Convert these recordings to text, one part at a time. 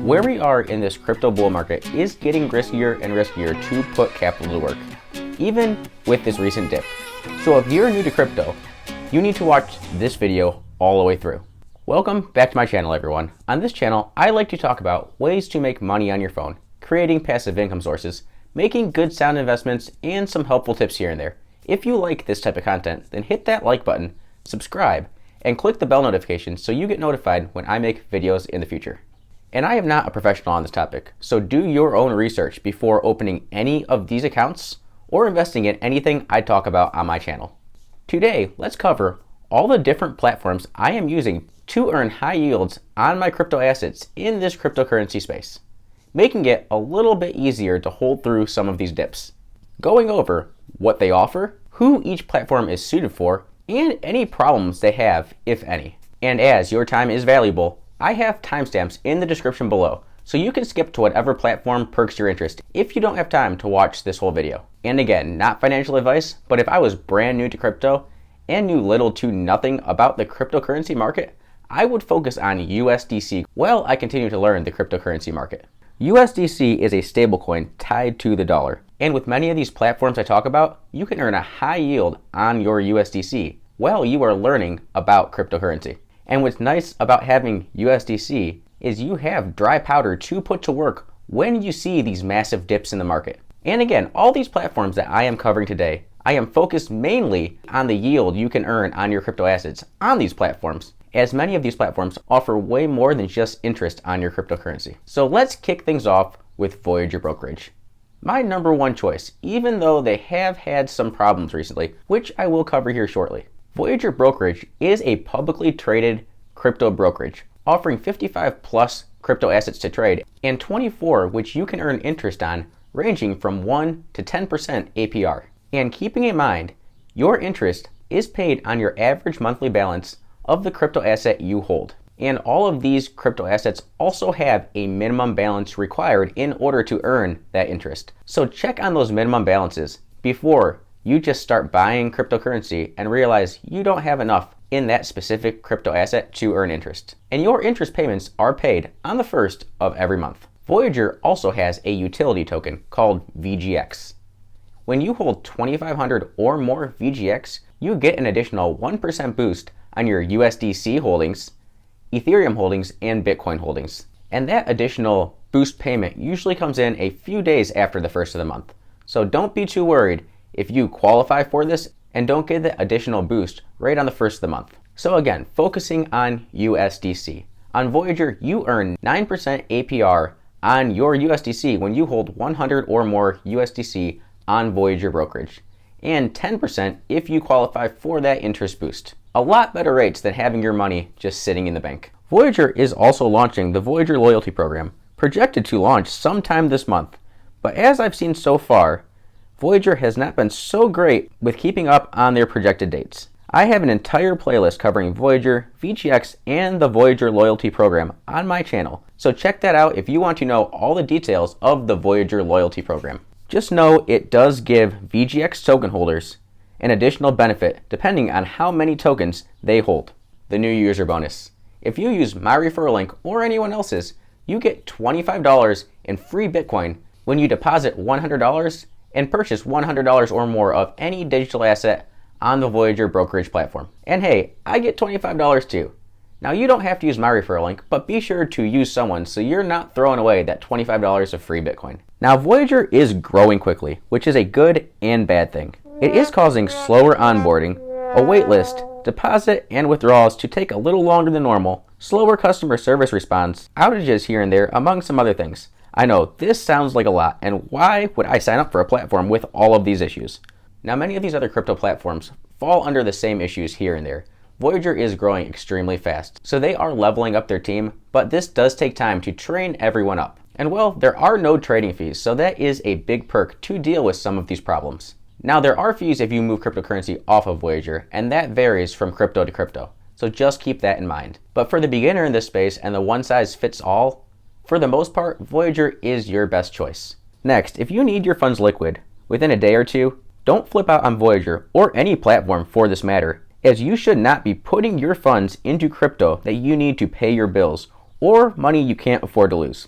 Where we are in this crypto bull market is getting riskier and riskier to put capital to work, even with this recent dip. So if you're new to crypto, you need to watch this video all the way through. Welcome back to my channel, everyone. On this channel, I like to talk about ways to make money on your phone, creating passive income sources, making good sound investments, and some helpful tips here and there. If you like this type of content, then hit that like button, subscribe, and click the bell notification so you get notified when I make videos in the future. And I am not a professional on this topic, so do your own research before opening any of these accounts or investing in anything I talk about on my channel. Today, let's cover all the different platforms I am using to earn high yields on my crypto assets in this cryptocurrency space, making it a little bit easier to hold through some of these dips. Going over what they offer, who each platform is suited for, and any problems they have, if any. And as your time is valuable, I have timestamps in the description below, so you can skip to whatever platform perks your interest if you don't have time to watch this whole video. And again, not financial advice, but if I was brand new to crypto and knew little to nothing about the cryptocurrency market, I would focus on USDC while I continue to learn the cryptocurrency market. USDC is a stablecoin tied to the dollar. And with many of these platforms I talk about, you can earn a high yield on your USDC while you are learning about cryptocurrency. And what's nice about having USDC is you have dry powder to put to work when you see these massive dips in the market. And again, all these platforms that I am covering today, I am focused mainly on the yield you can earn on your crypto assets on these platforms, as many of these platforms offer way more than just interest on your cryptocurrency. So let's kick things off with Voyager Brokerage. My number one choice, even though they have had some problems recently, which I will cover here shortly. Voyager Brokerage is a publicly traded crypto brokerage, offering 55 plus crypto assets to trade and 24 which you can earn interest on, ranging from 1 to 10% A.P.Y. And keeping in mind, your interest is paid on your average monthly balance of the crypto asset you hold. And all of these crypto assets also have a minimum balance required in order to earn that interest. So check on those minimum balances before you just start buying cryptocurrency and realize you don't have enough in that specific crypto asset to earn interest. And your interest payments are paid on the first of every month. Voyager also has a utility token called VGX. When you hold 2,500 or more VGX, you get an additional 1% boost on your USDC holdings, Ethereum holdings, and Bitcoin holdings. And that additional boost payment usually comes in a few days after the first of the month. So don't be too worried if you qualify for this and don't get the additional boost right on the first of the month. So again, focusing on USDC. On Voyager, you earn 9% APR on your USDC when you hold 100 or more USDC on Voyager Brokerage, and 10% if you qualify for that interest boost. A lot better rates than having your money just sitting in the bank. Voyager is also launching the Voyager loyalty program, projected to launch sometime this month. But as I've seen so far, Voyager has not been so great with keeping up on their projected dates. I have an entire playlist covering Voyager, VGX, and the Voyager loyalty program on my channel, so check that out if you want to know all the details of the Voyager loyalty program. Just know it does give VGX token holders an additional benefit depending on how many tokens they hold. The new user bonus. If you use my referral link or anyone else's, you get $25 in free Bitcoin when you deposit $100 and purchase $100 or more of any digital asset on the Voyager Brokerage platform. And hey, I get $25 too. Now you don't have to use my referral link, but be sure to use someone so you're not throwing away that $25 of free Bitcoin. Now Voyager is growing quickly, which is a good and bad thing. It is causing slower onboarding, a wait list, deposit and withdrawals to take a little longer than normal, slower customer service response, outages here and there, among some other things. I know this sounds like a lot, and why would I sign up for a platform with all of these issues? Now many of these other crypto platforms fall under the same issues here and there. Voyager is growing extremely fast, so they are leveling up their team, but this does take time to train everyone up. And well, there are no trading fees, so that is a big perk to deal with some of these problems. Now there are fees if you move cryptocurrency off of Voyager, and that varies from crypto to crypto, so just keep that in mind. But for the beginner in this space and the one size fits all, for the most part, Voyager is your best choice. Next, if you need your funds liquid within a day or two, don't flip out on Voyager or any platform for this matter, as you should not be putting your funds into crypto that you need to pay your bills or money you can't afford to lose.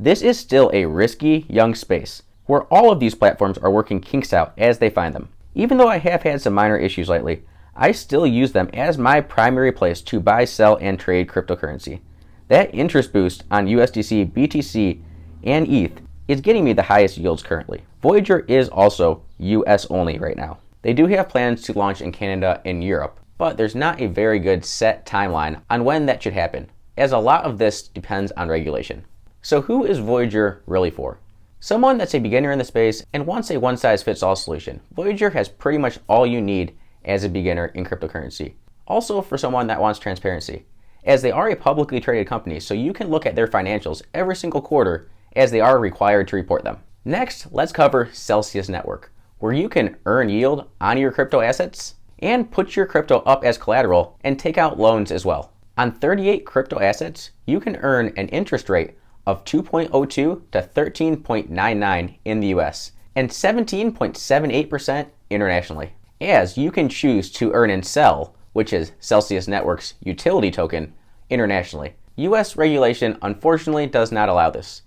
this is still a risky, young space where all of these platforms are working kinks out as they find them. Even though I have had some minor issues lately, I still use them as my primary place to buy, sell, and trade cryptocurrency. That interest boost on USDC, BTC, and ETH is getting me the highest yields currently. Voyager is also US only right now. They do have plans to launch in Canada and Europe, but there's not a very good set timeline on when that should happen, as a lot of this depends on regulation. So who is Voyager really for? Someone that's a beginner in the space and wants a one-size-fits-all solution. Voyager has pretty much all you need as a beginner in cryptocurrency. Also for someone that wants transparency, as they are a publicly traded company, so you can look at their financials every single quarter as they are required to report them. Next, let's cover Celsius Network, where you can earn yield on your crypto assets and put your crypto up as collateral and take out loans as well. On 38 crypto assets, you can earn an interest rate of 2.02 to 13.99 in the US and 17.78% internationally. As you can choose to earn and sell, which is Celsius Network's utility token, internationally. US regulation unfortunately does not allow this.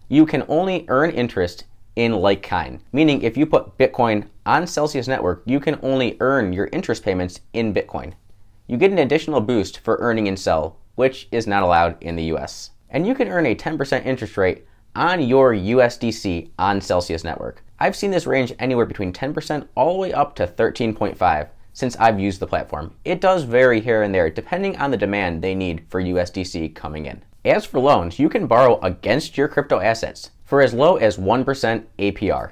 You can only earn interest in like kind, meaning if you put Bitcoin on Celsius Network, you can only earn your interest payments in Bitcoin. You get an additional boost for earning and sell, which is not allowed in the US. And you can earn a 10% interest rate on your USDC on Celsius Network. I've seen this range anywhere between 10% all the way up to 13.5 since I've used the platform. It does vary here and there depending on the demand they need for USDC coming in. As for loans, you can borrow against your crypto assets for as low as 1% APR.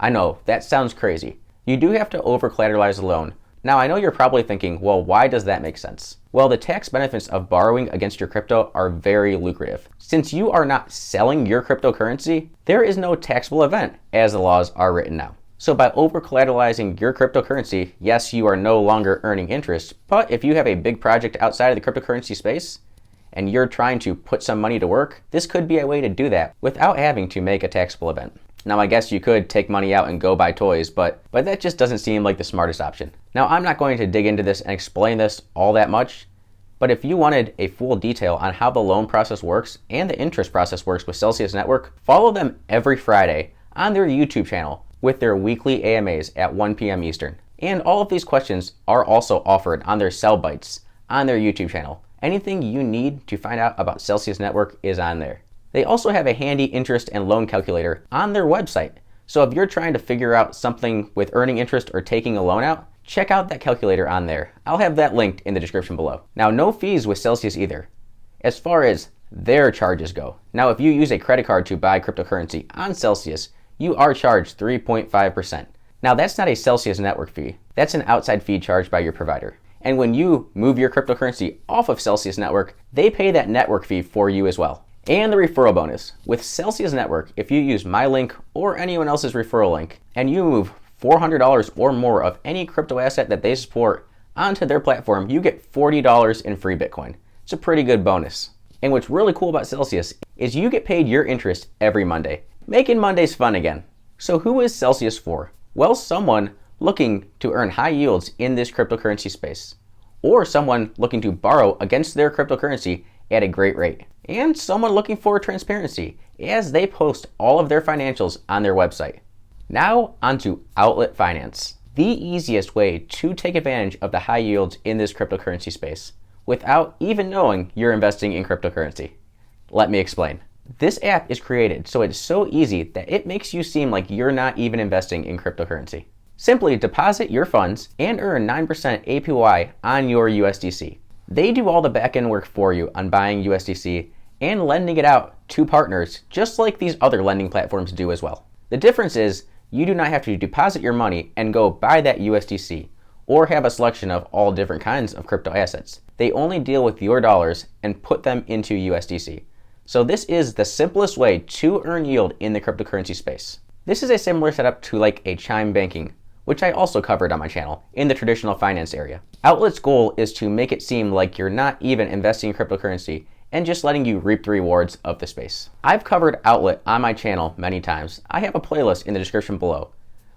I know, that sounds crazy. You do have to over-collateralize the loan. Now I know you're probably thinking, well, why does that make sense? Well, the tax benefits of borrowing against your crypto are very lucrative. Since you are not selling your cryptocurrency, there is no taxable event as the laws are written now. So by over-collateralizing your cryptocurrency, yes, you are no longer earning interest, but if you have a big project outside of the cryptocurrency space, and you're trying to put some money to work, this could be a way to do that without having to make a taxable event. Now I guess you could take money out and go buy toys, but that just doesn't seem like the smartest option. Now I'm not going to dig into this and explain this all that much, but if you wanted a full detail on how the loan process works and the interest process works with Celsius Network, follow them every Friday on their YouTube channel with their weekly AMAs at 1 p.m. Eastern. And all of these questions are also offered on their Sell Bites on their YouTube channel. Anything you need to find out about Celsius Network is on there. They also have a handy interest and loan calculator on their website. So if you're trying to figure out something with earning interest or taking a loan out, check out that calculator on there. I'll have that linked in the description below. Now, no fees with Celsius either, as far as their charges go. Now, if you use a credit card to buy cryptocurrency on Celsius, you are charged 3.5%. Now, that's not a Celsius Network fee. That's an outside fee charged by your provider. And when you move your cryptocurrency off of Celsius Network, they pay that network fee for you as well. And the referral bonus. With Celsius Network, if you use my link or anyone else's referral link, and you move $400 or more of any crypto asset that they support onto their platform, you get $40 in free Bitcoin. It's a pretty good bonus. And what's really cool about Celsius is you get paid your interest every Monday, making Mondays fun again. So who is Celsius for? Well, someone looking to earn high yields in this cryptocurrency space, or someone looking to borrow against their cryptocurrency at a great rate, and someone looking for transparency as they post all of their financials on their website. Now onto Outlet Finance, the easiest way to take advantage of the high yields in this cryptocurrency space without even knowing you're investing in cryptocurrency. Let me explain. This app is created so it's so easy that it makes you seem like you're not even investing in cryptocurrency. Simply deposit your funds and earn 9% A.P.Y on your USDC. They do all the back-end work for you on buying USDC and lending it out to partners, just like these other lending platforms do as well. The difference is you do not have to deposit your money and go buy that USDC or have a selection of all different kinds of crypto assets. They only deal with your dollars and put them into USDC. So this is the simplest way to earn yield in the cryptocurrency space. This is a similar setup to like a Chime banking, which I also covered on my channel in the traditional finance area. Outlet's goal is to make it seem like you're not even investing in cryptocurrency and just letting you reap the rewards of the space. I've covered Outlet on my channel many times. I have a playlist in the description below,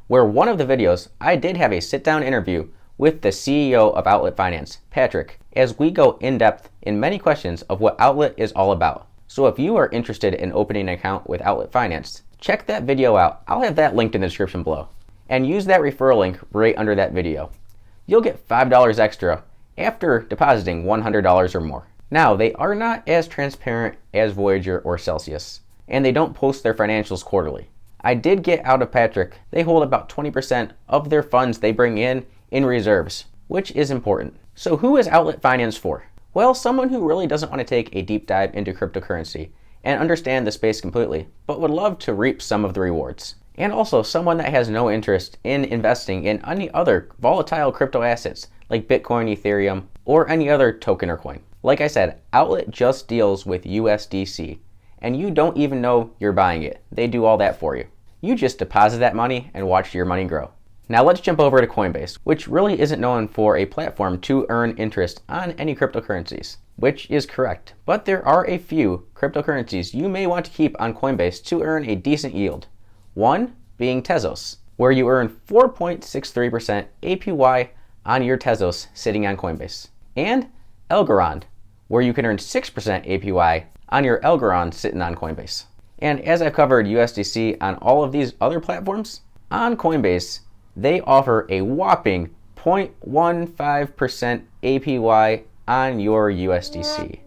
where one of the videos I did have a sit-down interview with the CEO of Outlet Finance, Patrick, as we go in depth in many questions of what Outlet is all about. So if you are interested in opening an account with Outlet Finance, check that video out. I'll have that linked in the description below. And use that referral link right under that video. You'll get $5 extra after depositing $100 or more. Now, they are not as transparent as Voyager or Celsius, and they don't post their financials quarterly. I did get out of Patrick, they hold about 20% of their funds they bring in reserves, which is important. So who is Outlet Finance for? Well, someone who really doesn't want to take a deep dive into cryptocurrency and understand the space completely, but would love to reap some of the rewards. And also someone that has no interest in investing in any other volatile crypto assets like Bitcoin, Ethereum, or any other token or coin. Like I said, Outlet just deals with USDC, and you don't even know you're buying it. They do all that for you. You just deposit that money and watch your money grow. Now let's jump over to Coinbase, which really isn't known for a platform to earn interest on any cryptocurrencies, which is correct. But there are a few cryptocurrencies you may want to keep on Coinbase to earn a decent yield. One being Tezos, where you earn 4.63% APY on your Tezos sitting on Coinbase. And Algorand, where you can earn 6% APY on your Algorand sitting on Coinbase. And as I've covered USDC on all of these other platforms, on Coinbase, they offer a whopping 0.15% APY on your USDC.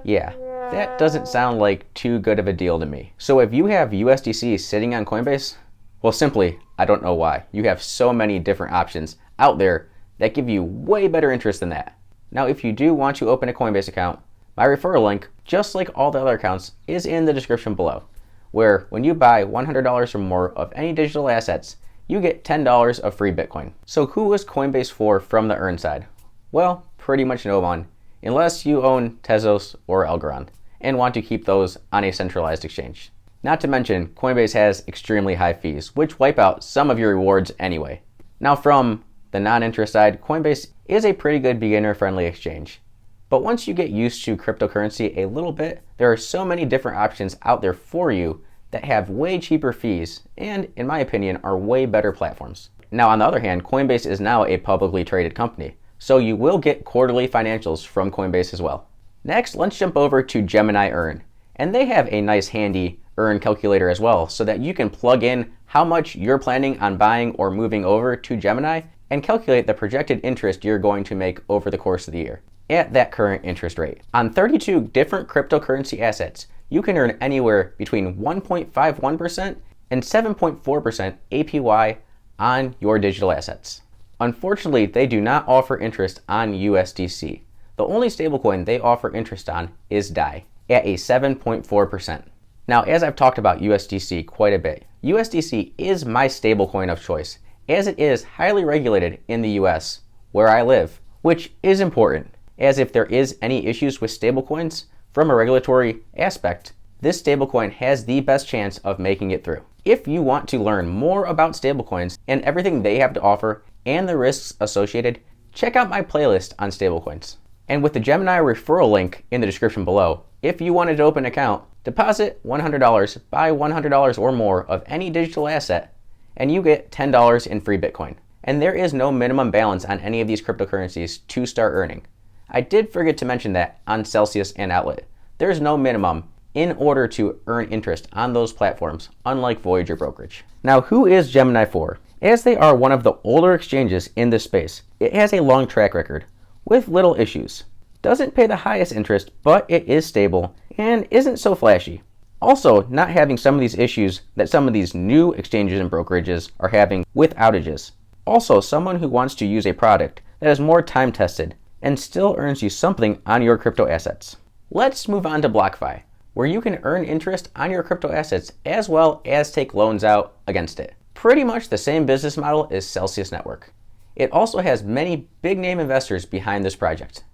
Yeah, that doesn't sound like too good of a deal to me. So if you have USDC sitting on Coinbase, well, simply, I don't know why. You have so many different options out there that give you way better interest than that. Now, if you do want to open a Coinbase account, my referral link, just like all the other accounts, is in the description below, where when you buy $100 or more of any digital assets, you get $10 of free Bitcoin. So who is Coinbase for from the earn side? Well, pretty much no one, unless you own Tezos or Algorand and want to keep those on a centralized exchange. Not to mention, Coinbase has extremely high fees, which wipe out some of your rewards anyway. Now from the non-interest side, Coinbase is a pretty good beginner-friendly exchange. But once you get used to cryptocurrency a little bit, there are so many different options out there for you that have way cheaper fees and, in my opinion, are way better platforms. Now, on the other hand, Coinbase is now a publicly traded company, so you will get quarterly financials from Coinbase as well. Next, let's jump over to Gemini Earn. And they have a nice handy earn calculator as well, so that you can plug in how much you're planning on buying or moving over to Gemini and calculate the projected interest you're going to make over the course of the year at that current interest rate. On 32 different cryptocurrency assets, you can earn anywhere between 1.51% and 7.4% APY on your digital assets. Unfortunately, they do not offer interest on USDC. The only stablecoin they offer interest on is DAI at a 7.4%. Now, as I've talked about USDC quite a bit, USDC is my stablecoin of choice, as it is highly regulated in the US, where I live, which is important, as if there is any issues with stablecoins from a regulatory aspect, this stablecoin has the best chance of making it through. If you want to learn more about stablecoins and everything they have to offer and the risks associated, check out my playlist on stablecoins. And with the Gemini referral link in the description below, if you wanted to open an account, deposit $100, buy $100 or more of any digital asset, and you get $10 in free Bitcoin. And there is no minimum balance on any of these cryptocurrencies to start earning. I did forget to mention that on Celsius and Outlet, there's no minimum in order to earn interest on those platforms, unlike Voyager Brokerage. Now, who is Gemini for? As they are one of the older exchanges in this space, it has a long track record with little issues. Doesn't pay the highest interest, but it is stable and isn't so flashy. Also, not having some of these issues that some of these new exchanges and brokerages are having with outages. Also, someone who wants to use a product that is more time tested and still earns you something on your crypto assets. Let's move on to Blockfi, where you can earn interest on your crypto assets as well as take loans out against it. Pretty much the same business model as Celsius Network. It also has many big name investors behind this project.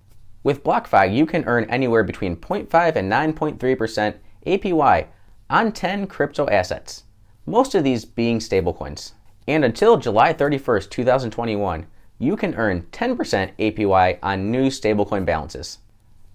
With Blockfi, you can earn anywhere between 0.5 and 9.3% APY on 10 crypto assets, most of these being stablecoins. And until July 31st, 2021, you can earn 10% APY on new stablecoin balances.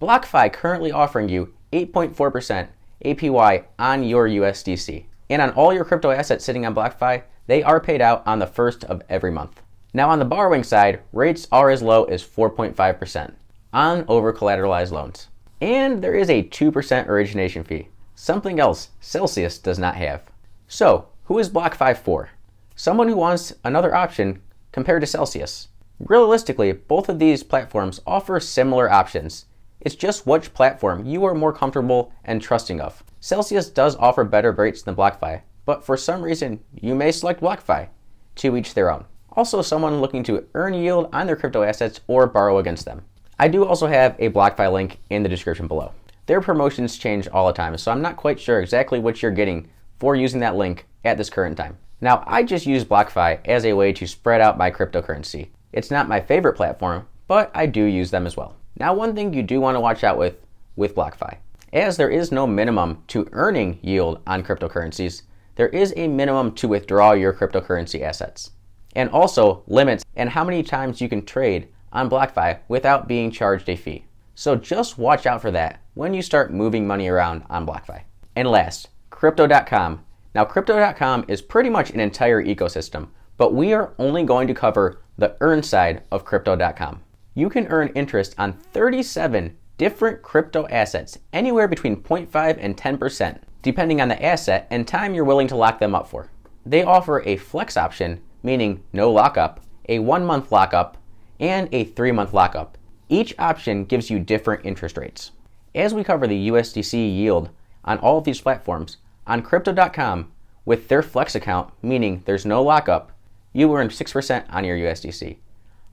Blockfi currently offering you 8.4% APY on your USDC. And on all your crypto assets sitting on Blockfi, they are paid out on the first of every month. Now on the borrowing side, rates are as low as 4.5% on over-collateralized loans. And there is a 2% origination fee, something else Celsius does not have. So, who is Blockfi for? Someone who wants another option compared to Celsius. Realistically, both of these platforms offer similar options. It's just which platform you are more comfortable and trusting of. Celsius does offer better rates than Blockfi, but for some reason, you may select Blockfi. To each their own. Also, someone looking to earn yield on their crypto assets or borrow against them. I do also have a Blockfi link in the description below. Their promotions change all the time, so I'm not quite sure exactly what you're getting for using that link at this current time. Now, I just use Blockfi as a way to spread out my cryptocurrency. It's not my favorite platform, but I do use them as well. Now, one thing you do want to watch out with Blockfi, as there is no minimum to earning yield on cryptocurrencies, there is a minimum to withdraw your cryptocurrency assets, and also limits and how many times you can trade on Blockfi without being charged a fee. So just watch out for that when you start moving money around on Blockfi. And last, Crypto.com. Now, Crypto.com is pretty much an entire ecosystem, but we are only going to cover the earn side of Crypto.com. You can earn interest on 37 different crypto assets, anywhere between 0.5 and 10%, depending on the asset and time you're willing to lock them up for. They offer a flex option, meaning no lockup, a 1-month lockup, and a 3-month lockup. Each option gives you different interest rates. As we cover the USDC yield on all of these platforms, on Crypto.com, with their flex account, meaning there's no lockup, you earn 6% on your USDC.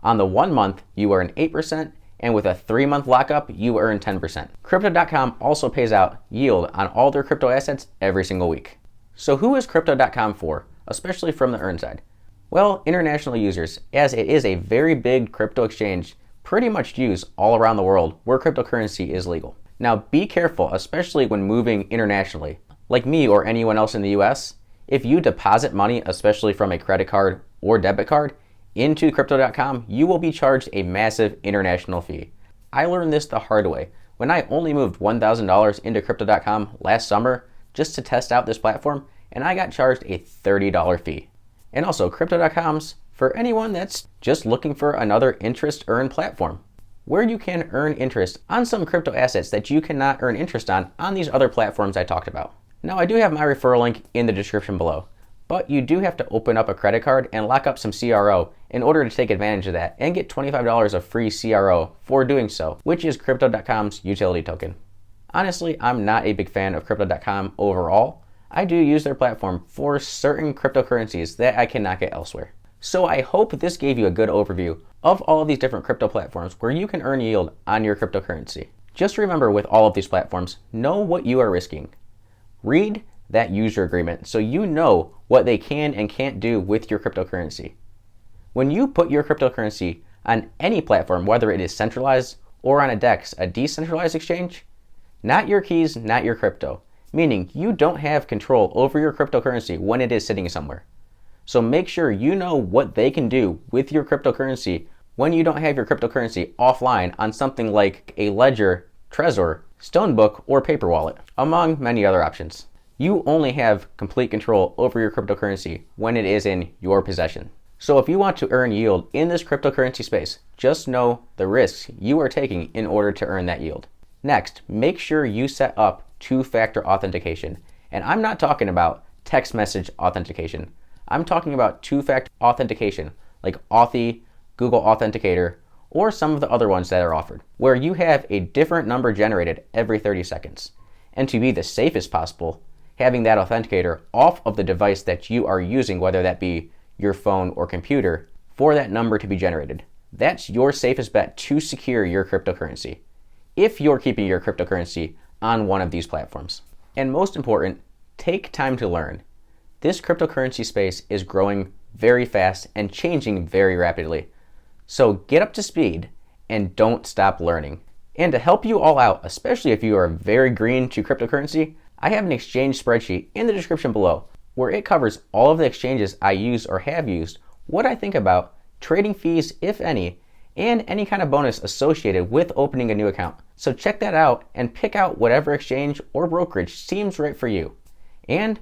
On the 1 month, you earn 8%, and with a 3-month lockup, you earn 10%. Crypto.com also pays out yield on all their crypto assets every single week. So who is Crypto.com for, especially from the earn side? Well, international users, as it is a very big crypto exchange pretty much used all around the world where cryptocurrency is legal. Now, be careful, especially when moving internationally. Like me or anyone else in the US, if you deposit money, especially from a credit card or debit card, into Crypto.com, you will be charged a massive international fee. I learned this the hard way when I only moved $1,000 into Crypto.com last summer just to test out this platform, and I got charged a $30 fee. And also, Crypto.com's for anyone that's just looking for another interest earn platform, where you can earn interest on some crypto assets that you cannot earn interest on these other platforms I talked about. Now, I do have my referral link in the description below, but you do have to open up a credit card and lock up some CRO in order to take advantage of that and get $25 of free CRO for doing so, which is Crypto.com's utility token. Honestly, I'm not a big fan of Crypto.com overall. I do use their platform for certain cryptocurrencies that I cannot get elsewhere. So I hope this gave you a good overview of all of these different crypto platforms where you can earn yield on your cryptocurrency. Just remember, with all of these platforms, know what you are risking. Read that user agreement so you know what they can and can't do with your cryptocurrency. When you put your cryptocurrency on any platform, whether it is centralized or on a DEX, a decentralized exchange, not your keys, not your crypto, meaning you don't have control over your cryptocurrency when it is sitting somewhere. So make sure you know what they can do with your cryptocurrency when you don't have your cryptocurrency offline on something like a Ledger, Trezor, Stonebook, or Paper Wallet, among many other options. You only have complete control over your cryptocurrency when it is in your possession. So if you want to earn yield in this cryptocurrency space, just know the risks you are taking in order to earn that yield. Next, make sure you set up two-factor authentication. And I'm not talking about text message authentication. I'm talking about two-factor authentication like Authy, Google Authenticator, or some of the other ones that are offered, where you have a different number generated every 30 seconds. And to be the safest possible, having that authenticator off of the device that you are using, whether that be your phone or computer, for that number to be generated. That's your safest bet to secure your cryptocurrency, if you're keeping your cryptocurrency on one of these platforms. And most important, take time to learn. This cryptocurrency space is growing very fast and changing very rapidly. So get up to speed and don't stop learning. And to help you all out, especially if you are very green to cryptocurrency, I have an exchange spreadsheet in the description below where it covers all of the exchanges I use or have used, what I think about, trading fees, if any, and any kind of bonus associated with opening a new account. So check that out and pick out whatever exchange or brokerage seems right for you. And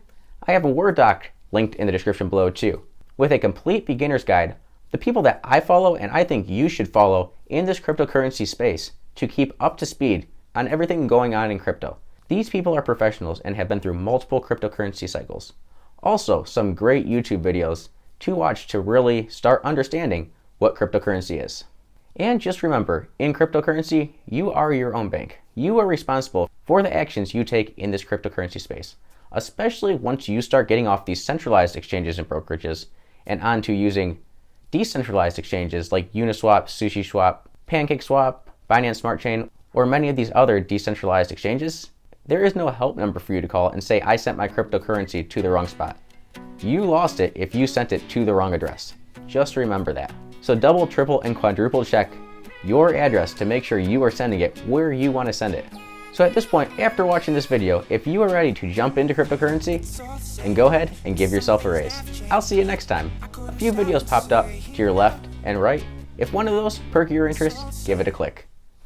I have a Word doc linked in the description below too, with a complete beginner's guide, the people that I follow and I think you should follow in this cryptocurrency space to keep up to speed on everything going on in crypto. These people are professionals and have been through multiple cryptocurrency cycles. Also, some great YouTube videos to watch to really start understanding what cryptocurrency is. And just remember, in cryptocurrency, you are your own bank. You are responsible for the actions you take in this cryptocurrency space, especially once you start getting off these centralized exchanges and brokerages and onto using decentralized exchanges like Uniswap, SushiSwap, PancakeSwap, Binance Smart Chain, or many of these other decentralized exchanges. There is no help number for you to call and say, I sent my cryptocurrency to the wrong spot. You lost it if you sent it to the wrong address. Just remember that. So double, triple, and quadruple check your address to make sure you are sending it where you want to send it. So at this point, after watching this video, if you are ready to jump into cryptocurrency, then go ahead and give yourself a raise. I'll see you next time. A few videos popped up to your left and right. If one of those perk your interest, give it a click.